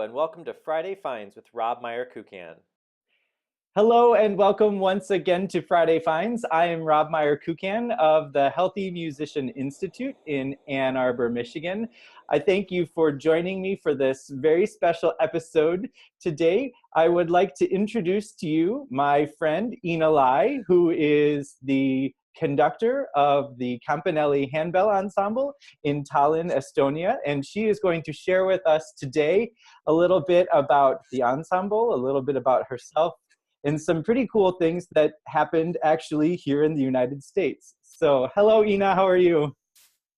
and welcome to Friday Finds with Rob Meyer-Kukan. Hello and welcome once again to Friday Finds. I am Rob Meyer-Kukan of the Healthy Musician Institute in Ann Arbor, Michigan. I thank you for joining me for this very special episode. Today, I would like to introduce to you my friend Ina Lai, who is the conductor of the Campanelli Handbell Ensemble in Tallinn, Estonia, and she is going to share with us today a little bit about the ensemble, a little bit about herself, and some pretty cool things that happened actually here in the United States. So, hello Ina, how are you?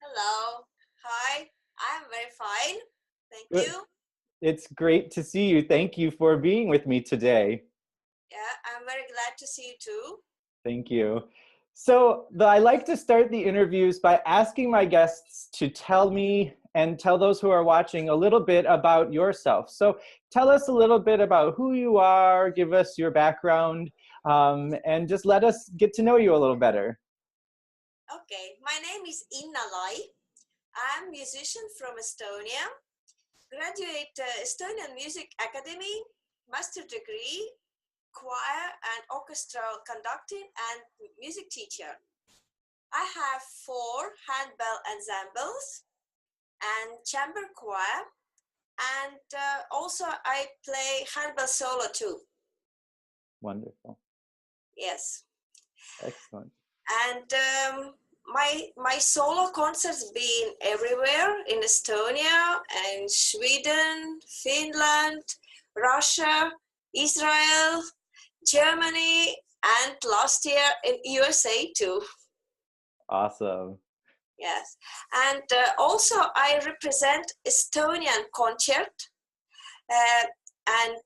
Hello, hi, I'm very fine, thank Good. you. It's great to see you. Thank you for being with me today. Yeah, I'm very glad to see you too. Thank you. So I like to start the interviews by asking my guests to tell me and tell those who are watching a little bit about yourself. So tell us a little bit about who you are, give us your background, and just let us get to know you a little better. Okay, my name is Inna Lai. I'm a musician from Estonia, graduate Estonian Music Academy, master degree, choir and orchestral conducting and music teacher. I have 4 handbell ensembles and chamber choir, and also I play handbell solo too. Wonderful. Yes. Excellent. And my solo concerts been everywhere in Estonia and Sweden, Finland, Russia, Israel, Germany, and last year in USA too. Awesome. Yes, and also I represent Estonian concert and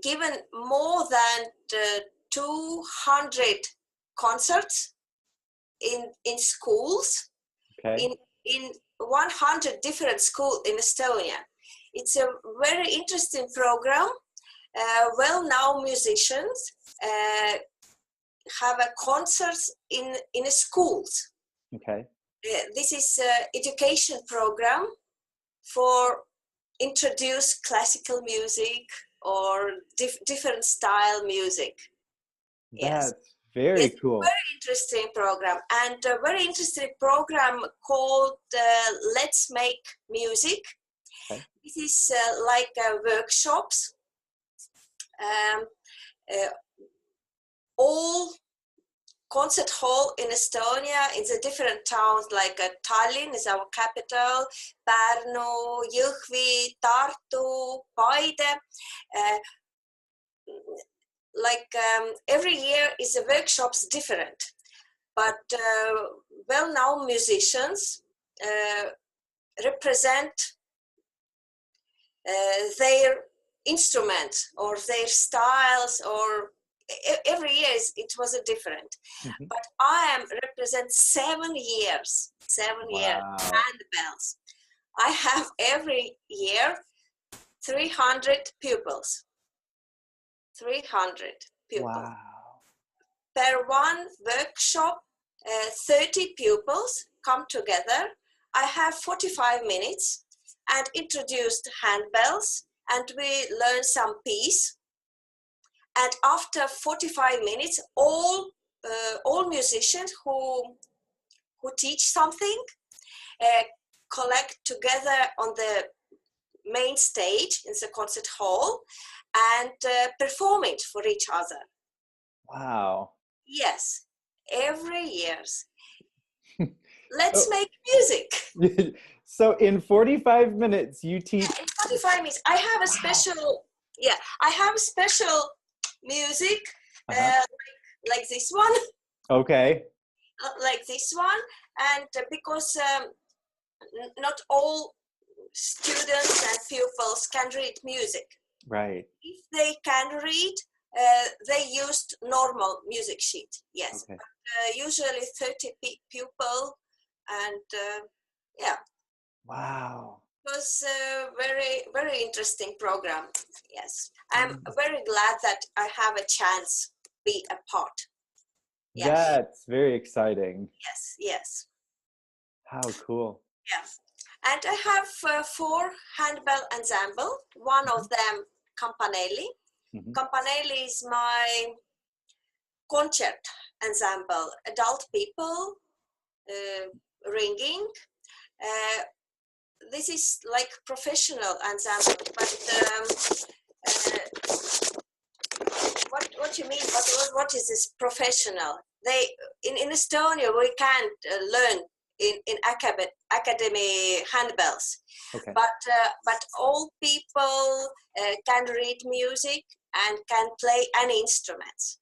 given more than 200 concerts in schools, Okay. in 100 different schools in Estonia. It's a very interesting program. Well-known musicians have a concerts in schools. Okay. This is an education program for introduce classical music or different style music. Yes. That's very It's cool. a very interesting program, and a very interesting program called Let's Make Music. Okay. This is like workshops. All concert hall in Estonia in the different towns, like Tallinn is our capital, Pärnu, Jõhvi, Tartu, Paide. Every year is the workshops different, but well-known musicians represent their instruments or their styles, or every year it was a different. Mm-hmm. But I am represent 7 years, 7 years handbells. I have every year 300 pupils. 300 pupils. Wow. Per one workshop, 30 pupils come together. I have 45 minutes and introduced handbells, and we learn some piece. And after 45 minutes, all musicians who teach something collect together on the main stage in the concert hall and perform it for each other. Wow. Yes, every year. Let's make music. So in 45 minutes, you teach. In 45 minutes, I have a special. Yeah, I have special music like this one. Okay. Like this one, and because not all students and pupils can read music. Right. If they can read, they used normal music sheet. Yes, Okay. but, usually 30 pupil, and yeah. Wow. It was a very, very interesting program. Yes, I'm very glad that I have a chance to be a part. Yeah. That's very exciting. Yes, yes. How cool. Yeah. And I have 4 handbell ensemble. One of them, Campanelli. Campanelle is my concert ensemble, adult people ringing. This is like professional ensemble, but what you mean? What is this professional? They in Estonia we can't learn in academy handbells, Okay. but all people can read music and can play any instruments.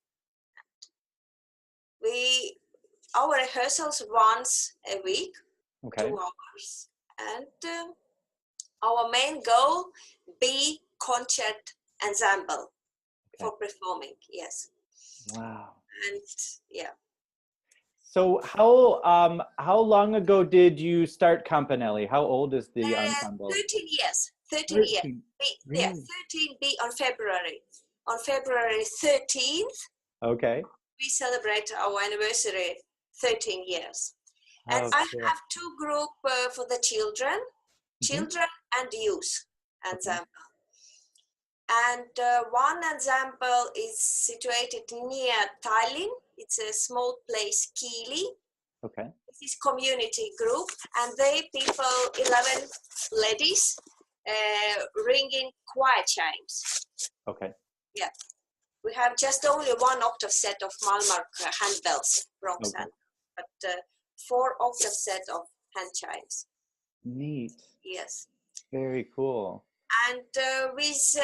Our rehearsals once a week, Okay. 2 hours, and our main goal be concert ensemble for performing. Yes. Wow. And yeah. So how long ago did you start Campanelli? How old is the ensemble? 13 years. 13 years. 13. Yeah, 13 be on February. On February 13th, Okay. we celebrate our anniversary, 13 years. And Oh, I cool. have 2 groups for the children and youth ensemble. And one ensemble is situated near Tallinn. It's a small place, Kiili. Okay. This is community group, and they people, 11 ladies, ringing choir chimes. Okay. Yeah. We have just only 1 octave set of Malmark handbells, bronze hand, but 4 octave set of hand chimes. Neat. Yes. Very cool. And with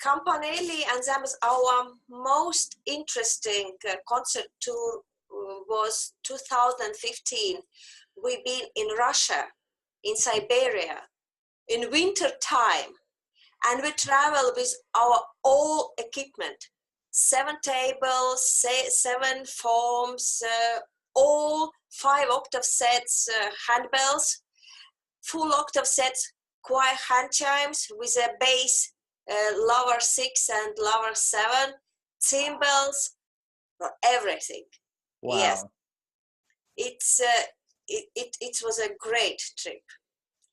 Campanelli ensembles, our most interesting concert tour was 2015. We've been in Russia, in Siberia, in winter time, and we travel with our all equipment, 7 tables, 7 forms, all 5 octave sets, handbells, full octave sets, choir hand chimes with a bass, lower 6 and lower 7, cymbals, everything. Wow. Yes, it was a great trip.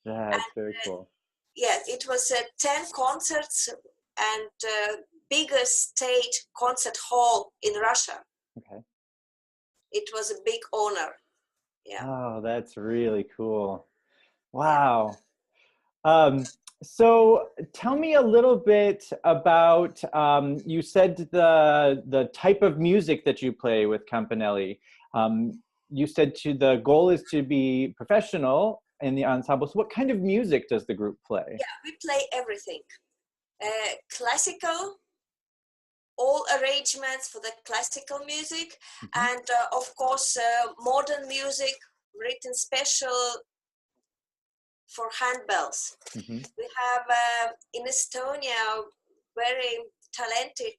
That's very cool. Yes, it was 10 concerts and biggest stage concert hall in Russia. Okay. It was a big honor. Yeah. Oh, that's really cool. Wow. So tell me a little bit about, you said the type of music that you play with Campanelli. You said the goal is to be professional in the ensemble. So what kind of music does the group play? Yeah, we play everything. Classical, all arrangements for the classical music, and of course modern music written special for handbells. We have in Estonia very talented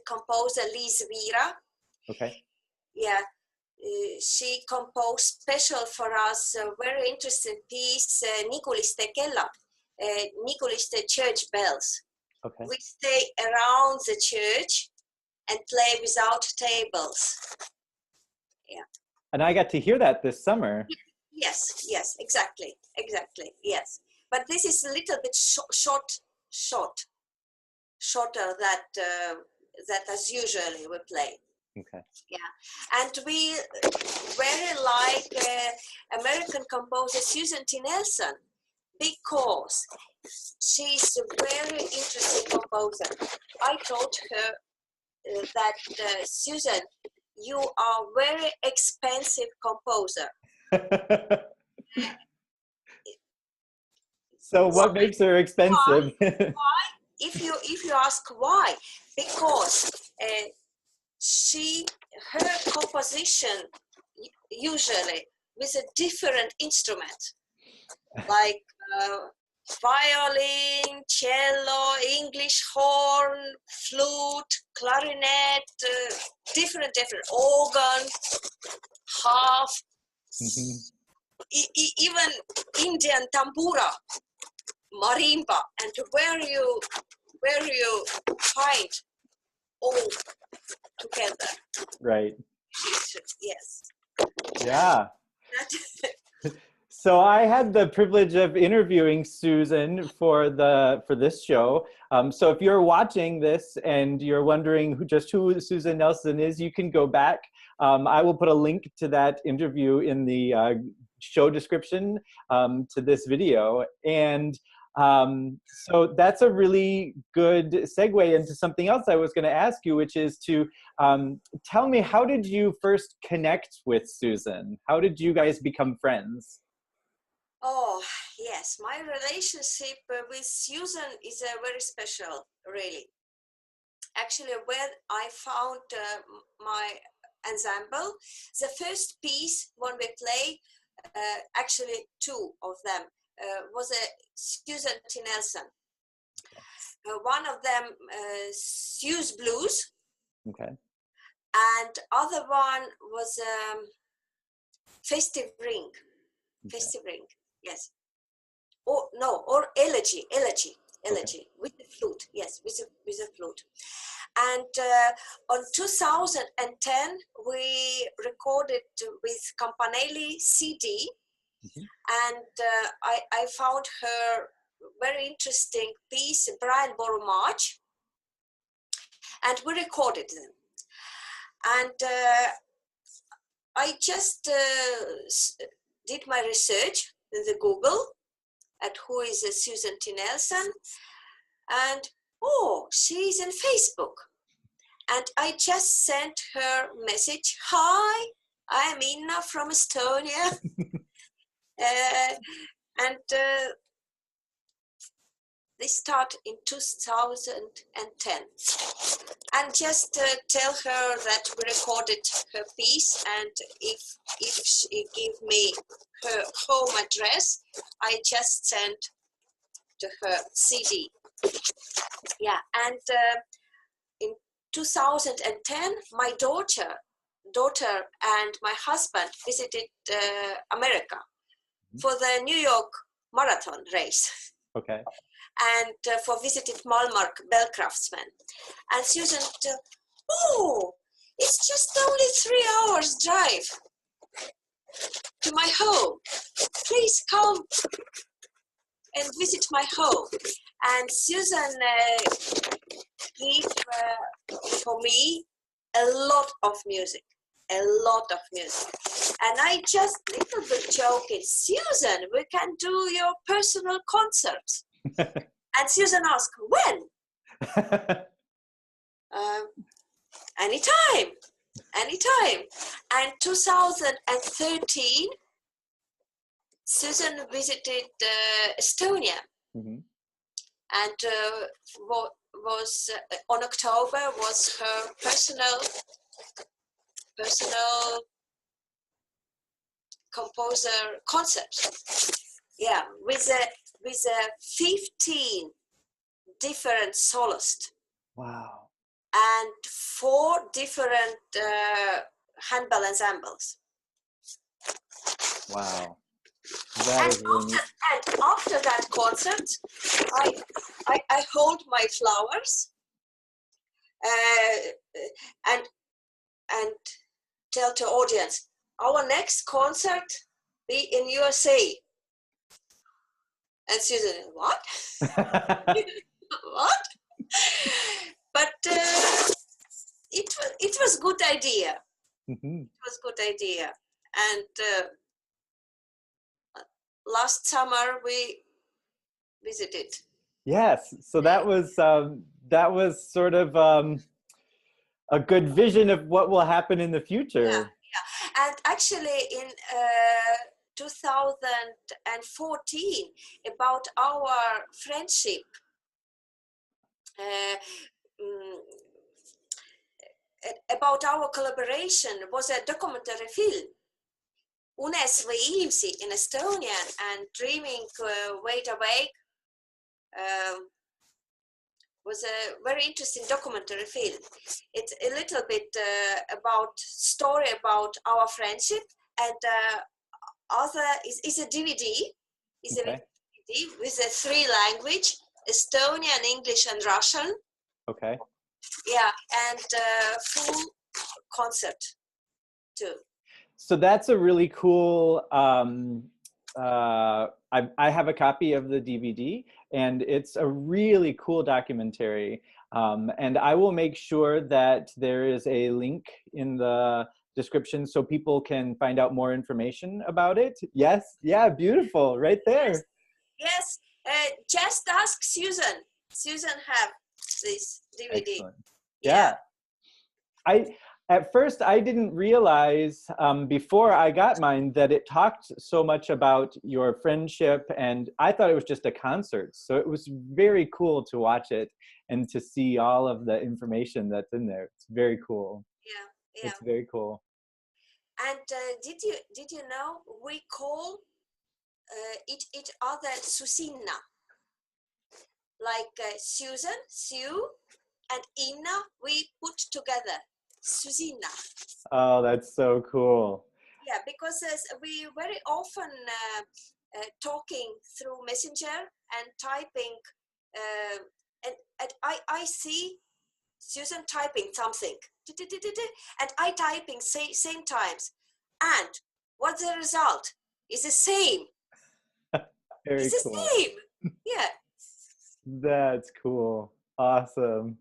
composer Liis Viira. Okay. Yeah, she composed special for us a very interesting piece, Niguliste kellad, Niguliste church bells. Okay. We stay around the church and play without tables. Yeah. And I got to hear that this summer. Yes, exactly, yes. But this is a little bit shorter that as usually we play. Okay. Yeah, and we very like American composer Susan T. Nelson because she's a very interesting composer. I told her that Susan, you are very expensive composer. So what makes her expensive? Why? If you ask why, because her composition usually with a different instrument, like violin, cello, English horn, flute, clarinet, different organ, harp, even Indian tambura, marimba, and where you find all together. Right. Yes. Yeah. So I had the privilege of interviewing Susan for this show. So if you're watching this and you're wondering who Susan Nelson is, you can go back. I will put a link to that interview in the show description to this video. And so that's a really good segue into something else I was going to ask you, which is to tell me, how did you first connect with Susan? How did you guys become friends? Oh, yes, my relationship with Susan is very special, really. Actually, when I found my ensemble, the first piece when we play, actually two of them, was a Susan T. Nelson. One of them, Sue's Blues, Okay. and other one was Festive Ring. Okay. Festive Ring, yes. Or no, or Elegy Okay. with the flute, yes, with the flute. And on 2010, we recorded with Campanelli CD, and I found her very interesting piece, Brian Borough March, and we recorded them. And I just did my research in the Google at who is Susan T. Nelson, and oh, she's on Facebook. And I just sent her message, hi, I'm Inna from Estonia. And this started in 2010. And just tell her that we recorded her piece, and if she give me her home address, I just sent to her CD. Yeah, and in 2010, my daughter and my husband visited America for the New York Marathon race. Okay. And for visited Malmark Bell Craftsman. And Susan, oh, it's just only 3 hours drive to my home. Please come and visit my home. And Susan gave for me a lot of music. And I just little bit joking, Susan, we can do your personal concerts. And Susan asked, when? Anytime. And 2013, Susan visited Estonia. And was on October was her personal composer concert. Yeah, with a 15 different soloists. Wow. And 4 different handbell ensembles. Wow. And after that concert, I hold my flowers and tell the audience, our next concert be in USA. And Susan, what? What? But it was good idea. It was good idea. And last summer we visited. Yes. So that was sort of a good vision of what will happen in the future. Yeah. And actually in 2014, about our friendship, about our collaboration, was a documentary film, Unes või Iimsi in Estonian and Dreaming Wide Awake. Was a very interesting documentary film. It's a little bit about story about our friendship, and other is a DVD. Is a DVD with a 3 language: Estonian, English, and Russian. Okay. Yeah, and full concert too. So that's a really cool I have a copy of the DVD, and it's a really cool documentary. And I will make sure that there is a link in the description so people can find out more information about it. Yes, yeah, beautiful, right there. Yes, just ask Susan. Susan have this DVD. Excellent. Yeah. At first, I didn't realize before I got mine that it talked so much about your friendship, and I thought it was just a concert. So it was very cool to watch it and to see all of the information that's in there. It's very cool. Yeah. It's very cool. And did you know we call each other Susinna, like Susan, Sue, and Inna we put together. Susinna. Oh, that's so cool. Yeah, because we very often talking through Messenger and typing, and I see Susan typing something, and I typing same times, and what's the result? It's the same. Very it's cool. the same. Yeah. That's cool. Awesome.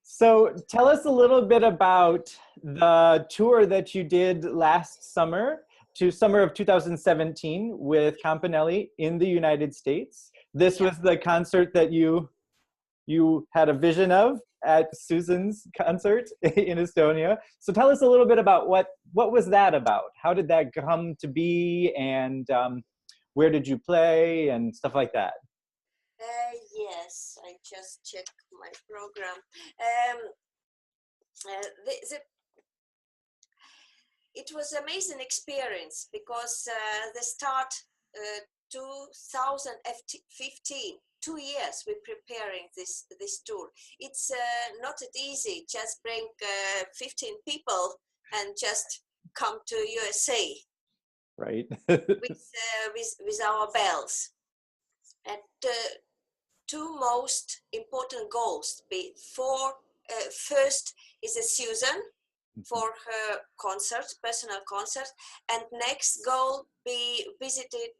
So tell us a little bit about the tour that you did last summer to summer of 2017 with Campanelli in the United States. This was the concert that you had a vision of at Susan's concert in Estonia. So tell us a little bit about what was that about? How did that come to be, and where did you play and stuff like that? Yes, I just check my program. It was an amazing experience because the start 2015, 2 years we're preparing this tour. It's not easy, just bring 15 people and just come to USA. Right. with our bells. And two most important goals first is a Susan for her concert, personal concert, and next goal be visited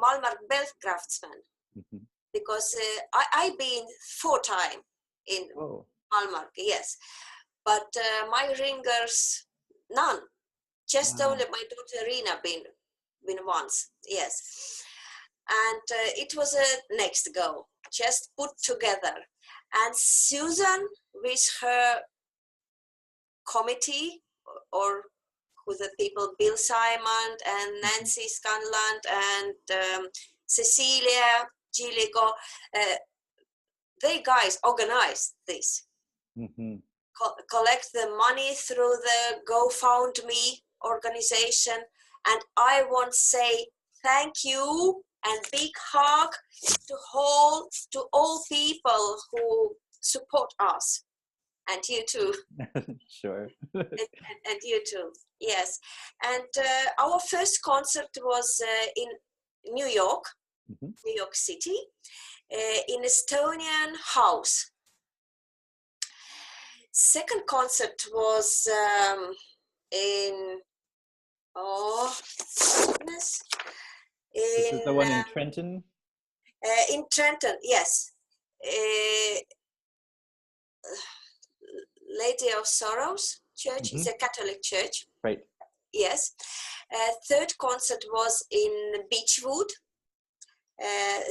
Malmar belt craftsman, because I've been 4 times in Malmar, yes, but my ringers none, just only my daughter Rina been once, yes. And it was a next goal, just put together. And Susan with her committee, or with the people, Bill Simon and Nancy Scanland and Cecilia Gilligo, they guys organized this. Collect the money through the GoFundMe organization. And I want to say thank you and big hug to all people who support us, and you too. Sure. and you too, yes. And our first concert was in New York, New York City, in Estonian house. Second concert was in goodness. This is the one in Trenton? In Trenton, yes. Lady of Sorrows Church is a Catholic church. Right. Yes. Third concert was in Beechwood,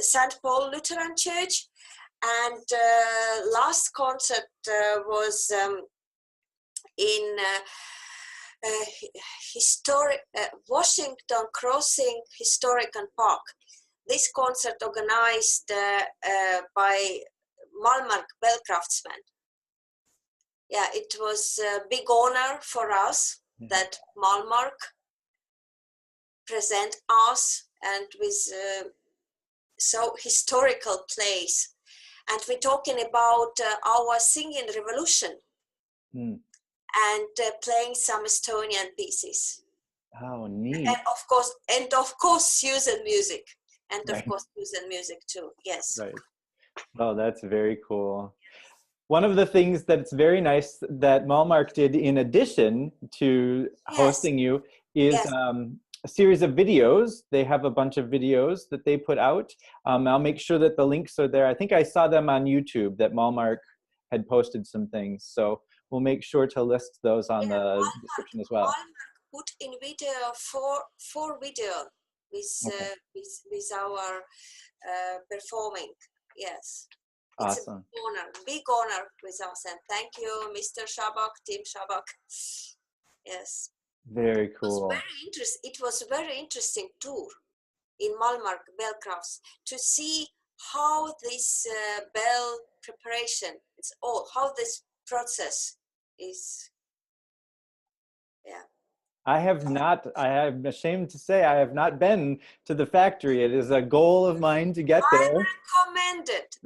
St. Paul Lutheran Church. And last concert was in Washington Crossing Historical Park. This concert organized by Malmar bell craftsman. Yeah, it was a big honor for us that Malmar present us, and with so historical place. And we're talking about our singing revolution. And playing some Estonian pieces. Oh, neat! And of course, Susan music, and of course, Susan music too. Yes. Right. Oh, that's very cool. One of the things that's very nice that Malmark did, in addition to hosting you, is a series of videos. They have a bunch of videos that they put out. I'll make sure that the links are there. I think I saw them on YouTube, that Malmark had posted some things. So we'll make sure to list those on Yeah, the description as well. Malmark put in video four video Okay. with our performing. Yes. It's Awesome. a big honor with us, and thank you, Mr. Shabak, Team Shabak. Yes. Very cool. It was a very interesting tour in Malmark Bellcrafts to see how this bell preparation, how this process is. Yeah. I am ashamed to say I have not been to the factory. It is a goal of mine to get there. I recommend it.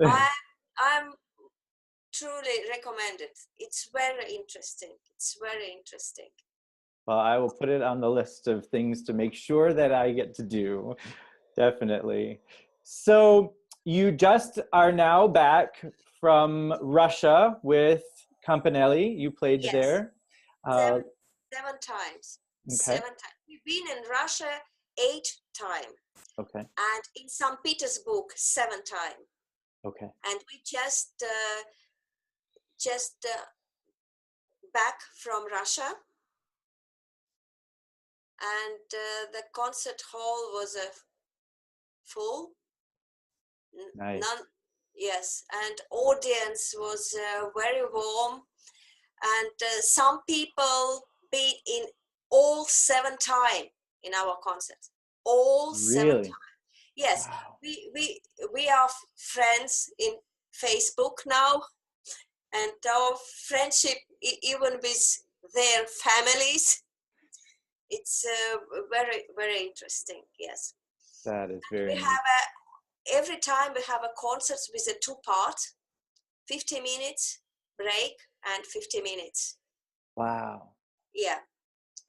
I'm truly recommend it. It's very interesting. It's very interesting. Well, I will put it on the list of things to make sure that I get to do. Definitely. So you just are now back from Russia with Campanelli. You played Yes. there. Seven times. Okay. 7 times. We've been in Russia 8 times. Okay. And in St. Petersburg 7 times. Okay. And we just back from Russia. And the concert hall was full. Nice. Yes, and audience was very warm, and some people been in all 7 times in our concert. All Really? 7 times. Yes, wow. we are friends in Facebook now, and our friendship even with their families. It's very, very interesting. Yes. That is very We nice. have every time we have a concert with a 2 part, 50 minutes break and 50 minutes. Wow. Yeah.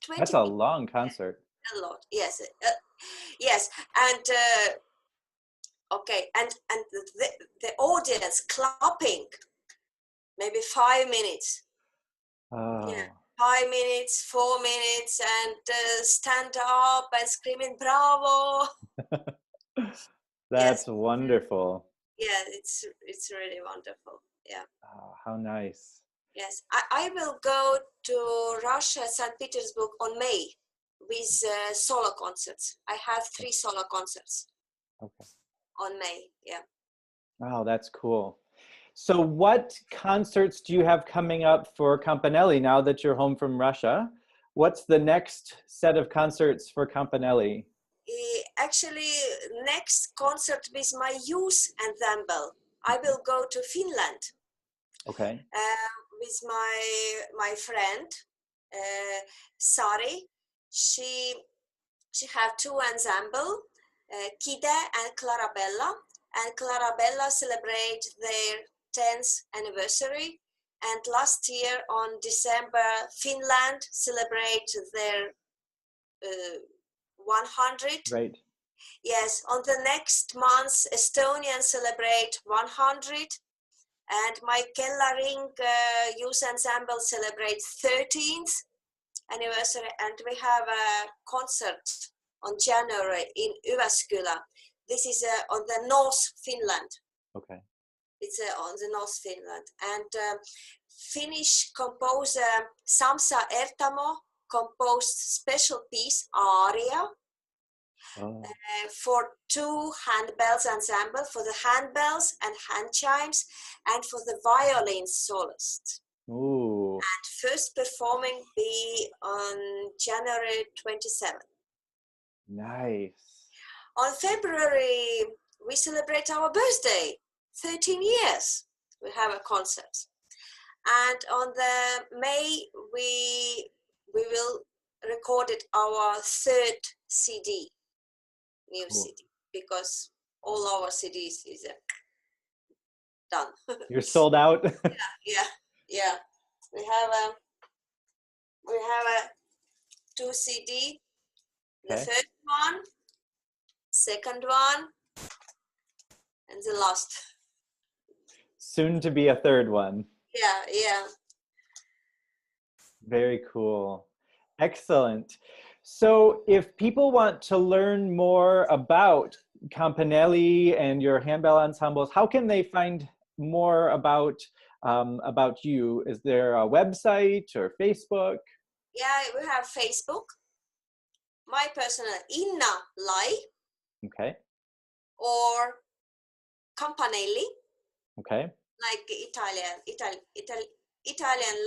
20 That's a long concert. A lot. Yes. Yes. And okay. And the audience clapping maybe 5 minutes. Oh. Yeah. 5 minutes, 4 minutes, and stand up and screaming bravo. That's Yes. wonderful. Yeah, it's really wonderful. Yeah. Oh, how nice. Yes, I will go to Russia, St. Petersburg on May with solo concerts. I have 3 solo concerts Okay. on May. Yeah. Wow, that's cool. So what concerts do you have coming up for Campanelli now that you're home from Russia? What's the next set of concerts for Campanelli? Actually, next concert with my youth ensemble, I will go to Finland. Okay. With my friend Sari. She have 2 ensemble, Kide and Clarabella. And Clarabella celebrate their 10th anniversary. And last year on December, Finland celebrate their 100. Right. Yes, on the next month, Estonian celebrate 100. And my Kellering Youth Ensemble celebrates 13th anniversary, and we have a concert on January in Jyväskylä. This is on the North Finland. Okay. It's on the North Finland. And Finnish composer Samsa Ertamo composed special piece, aria, for 2 handbells ensemble, for the handbells and hand chimes, and for the violin soloist. Ooh. And first performing be on January 27th. Nice. On February, we celebrate our birthday, 13 years. We have a concert. And on the May, we will record our 3rd CD. New Cool. CD, because all our CDs is done. You're sold out. Yeah. We have a 2 CD. The Okay. first one, second one, and the last. Soon to be a 3rd one. Yeah. Very cool. Excellent. So if people want to learn more about Campanelli and your handbell ensembles, how can they find more about you? Is there a website or Facebook? Yeah, we have Facebook. My personal Inna Lai Okay. or Campanelli, Okay. like Italian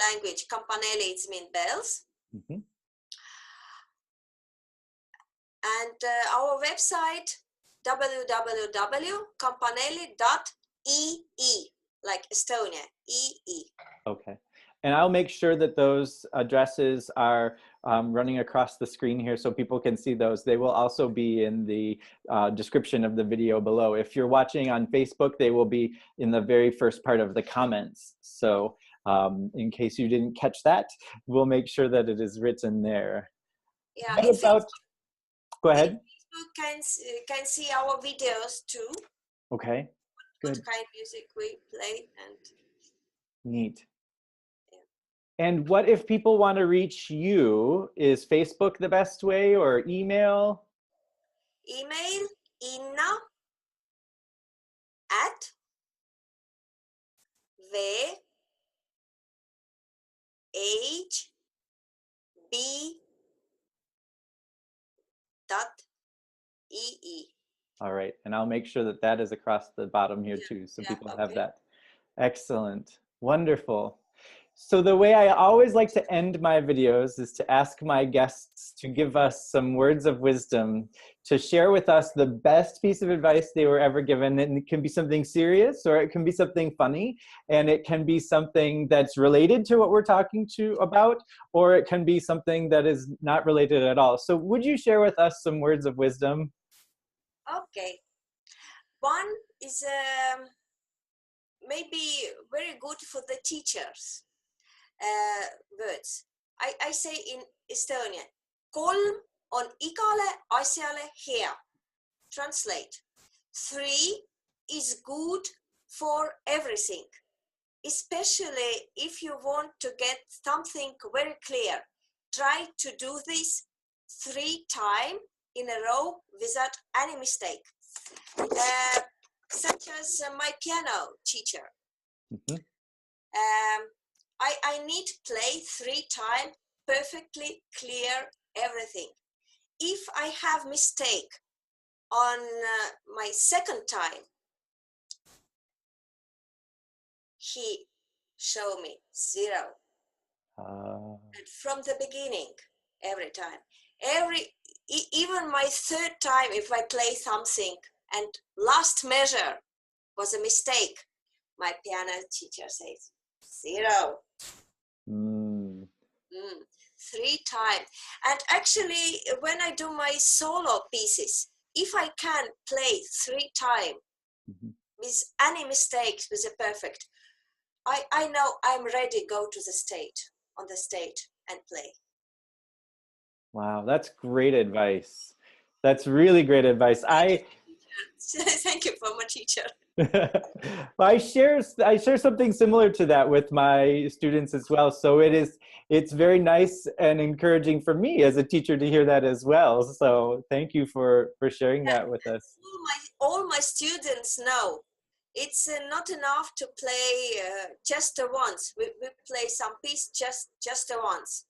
language. Campanelli it means bells. Mm-hmm. And our website www.campanelli.ee, like Estonia, EE. Okay. And I'll make sure that those addresses are running across the screen here so people can see those. They will also be in the description of the video below. If you're watching on Facebook, they will be in the very first part of the comments. So in case you didn't catch that, we'll make sure that it is written there. Yeah, What in about, go ahead. Facebook can see our videos too. Okay, good. What kind of music we play and Neat. And what if people want to reach you? Is Facebook the best way or email? email inna at vhb.ee. All right, and I'll make sure that that is across the bottom here too, so people have that. Excellent, wonderful. So the way I always like to end my videos is to ask my guests to give us some words of wisdom, to share with us the best piece of advice they were ever given. And it can be something serious, or it can be something funny, and it can be something that's related to what we're talking about, or it can be something that is not related at all. So would you share with us some words of wisdom? Okay. One is maybe very good for the teachers. Words. I say in Estonian, kolm on igale asjale hea. Translate. 3 is good for everything, especially if you want to get something very clear. Try to do this 3 times in a row without any mistake. Such as my piano teacher. Mm-hmm. I need to play 3 times, perfectly clear everything. If I have mistake on my second time, he showed me 0. And from the beginning, every time. Even my third time, if I play something and last measure was a mistake, my piano teacher says 0. 3 times. And actually, when I do my solo pieces, if I can play 3 times with any mistakes, with a perfect, I know I'm ready to go to the stage, on the stage and play. Wow, that's great advice. That's really great advice. Thank you for my teacher. I share something similar to that with my students as well. So it's very nice and encouraging for me as a teacher to hear that as well. So thank you for sharing that with us. All my students know it's not enough to play just once. We play some piece just once.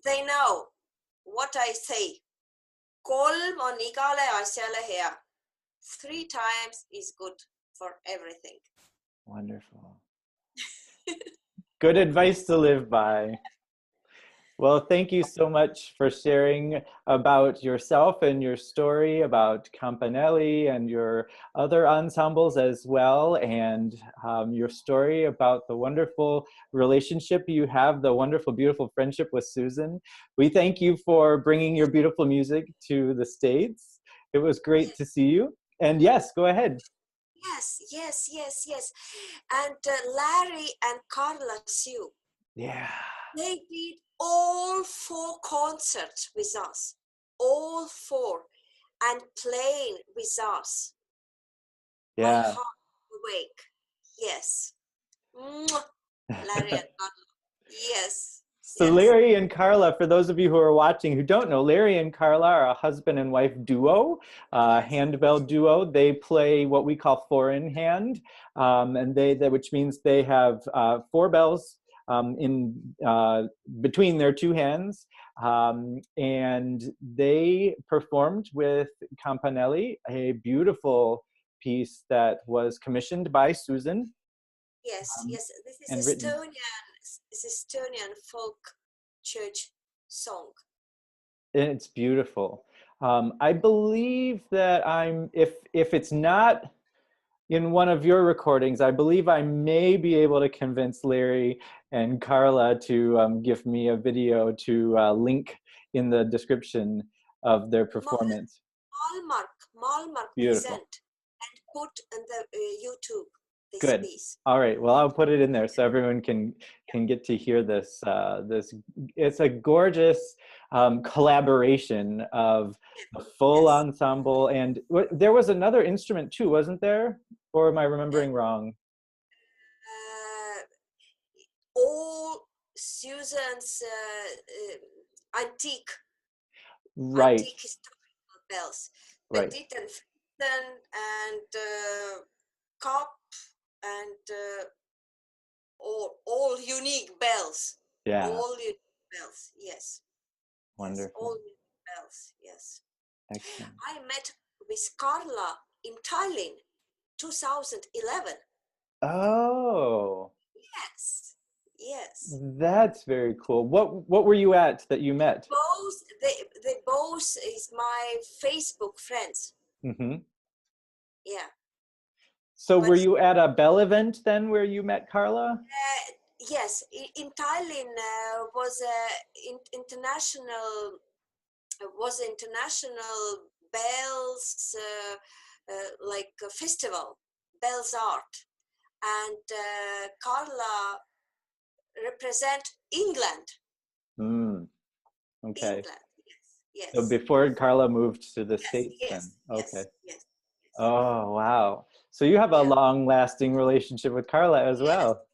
They know what I say. Kolm on igale asjale hea. 3 times is good for everything. Wonderful. Good advice to live by. Well, thank you so much for sharing about yourself and your story about Campanelli and your other ensembles as well, and your story about the wonderful relationship you have, the wonderful, beautiful friendship with Susan. We thank you for bringing your beautiful music to the States. It was great to see you. And yes, go ahead. Yes. And Larry and Carla Sue. Yeah. They did all 4 concerts with us, all 4, and playing with us. Yeah. My heart awake. Yes. Larry and Carla. Yes. So yes, Larry and Carla, for those of you who are watching who don't know, Larry and Carla are a husband and wife duo, yes, handbell duo. They play what we call four-in-hand, and which means they have four bells in between their two hands, and they performed with Campanelli, a beautiful piece that was commissioned by Susan yes, um, yes. This and is written. Estonian folk church song. It's beautiful. I believe that if it's not in one of your recordings, I believe I may be able to convince Larry and Carla to give me a video to link in the description of their performance. Malmark Beautiful. present and put in the YouTube this Good. piece. All right. Well, I'll put it in there so everyone can get to hear this. It's a gorgeous collaboration of the full Yes. ensemble, and there was another instrument too, wasn't there? Or am I Uh, remembering wrong? uh, all Susan's Right. antique historical bells, Right. petit and Fresden and cup and all unique bells. Yeah. All unique bells. Yes. Yes. Wonderful. All unique bells. Yes. Excellent. I met with Carla in Tallinn, 2011. Oh, Yes. Yes. that's very cool. What were you at that you met? They both is my Facebook friends. Hmm. Yeah. So But were you at a bell event then where you met Carla? yes, in Tallinn was international bells like a festival, bells art, and Carla represent England. Mm, okay. England. Yes. So Yes. before Carla moved to the Yes. States then. Yes. Okay. Yes. Yes. Yes. Oh, wow. So you have a Yeah. long-lasting relationship with Carla as Yes. well.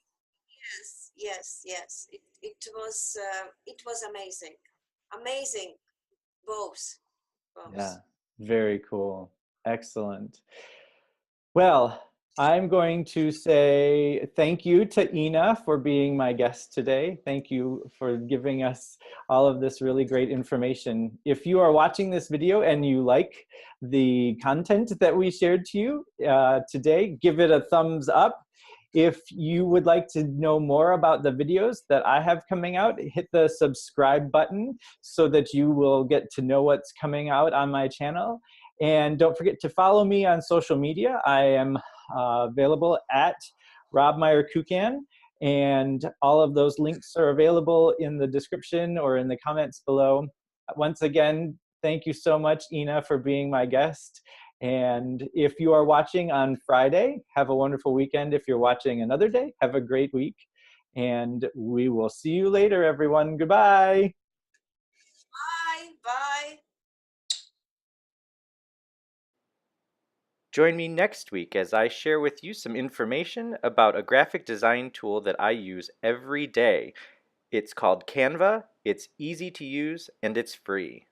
Yes. Yes. Yes. It was amazing. Amazing. Both. Yeah, Both. very cool. Excellent. Well, I'm going to say thank you to Ina for being my guest today. Thank you for giving us all of this really great information. If you are watching this video and you like the content that we shared to you today, give it a thumbs up. If you would like to know more about the videos that I have coming out, hit the subscribe button so that you will get to know what's coming out on my channel. And don't forget to follow me on social media. I am available at Rob meyer-kukan, and all of those links are available in the description or in the comments below. Once again, thank you so much, Ina, for being my guest. And if you are watching on Friday, have a wonderful weekend. If you're watching another day, have a great week. And we will see you later, everyone. Goodbye. Bye. Bye. Join me next week as I share with you some information about a graphic design tool that I use every day. It's called Canva, it's easy to use, and it's free.